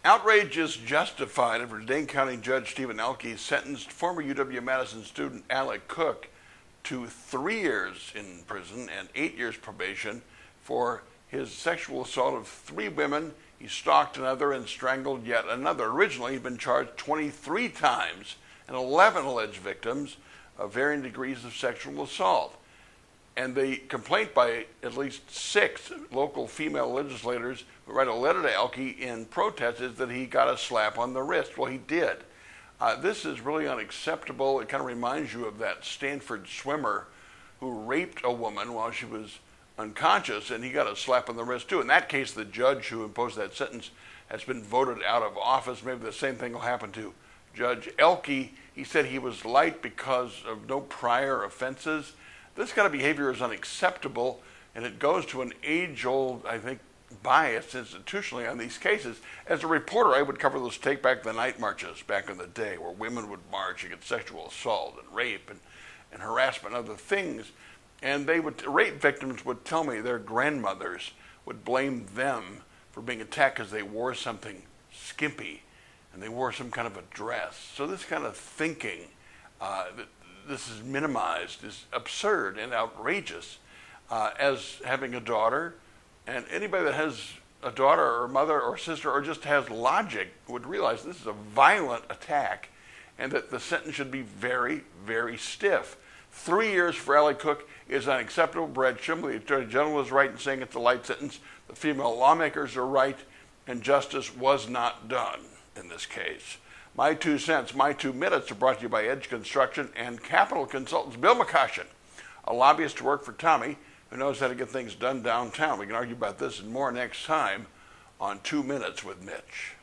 Outrage is justified after Dane County Judge Stephen Elke sentenced former UW-Madison student Alec Cook to 3 years in prison and 8 years probation for his sexual assault of 3 women. He stalked another and strangled yet another. Originally, he'd been charged 23 times and 11 alleged victims of varying degrees of sexual assault. And the complaint by at least 6 local female legislators who write a letter to Elke in protest is that he got a slap on the wrist. Well, he did. This is really unacceptable. It kind of reminds you of that Stanford swimmer who raped a woman while she was unconscious, and he got a slap on the wrist too. In that case, the judge who imposed that sentence has been voted out of office. Maybe the same thing will happen to Judge Elke. He said he was light because of no prior offenses. This kind of behavior is unacceptable, and it goes to an age-old, I think, bias institutionally on these cases. As a reporter, I would cover those Take Back the Night marches back in the day where women would march against sexual assault and rape and harassment and other things. And rape victims would tell me their grandmothers would blame them for being attacked because they wore something skimpy and they wore some kind of a dress. So this kind of thinking that this is minimized is absurd and outrageous. As having a daughter, and anybody that has a daughter or mother or sister or just has logic would realize this is a violent attack and that the sentence should be very, very stiff. 3 years for Alec Cook is unacceptable. Brad Schimel, the Attorney General, is right in saying it's a light sentence. The female lawmakers are right, and justice was not done in this case. My 2 cents, my 2 minutes are brought to you by Edge Construction and Capital Consultants. Bill McCoshen, a lobbyist to work for Tommy, who knows how to get things done downtown. We can argue about this and more next time on 2 Minutes with Mitch.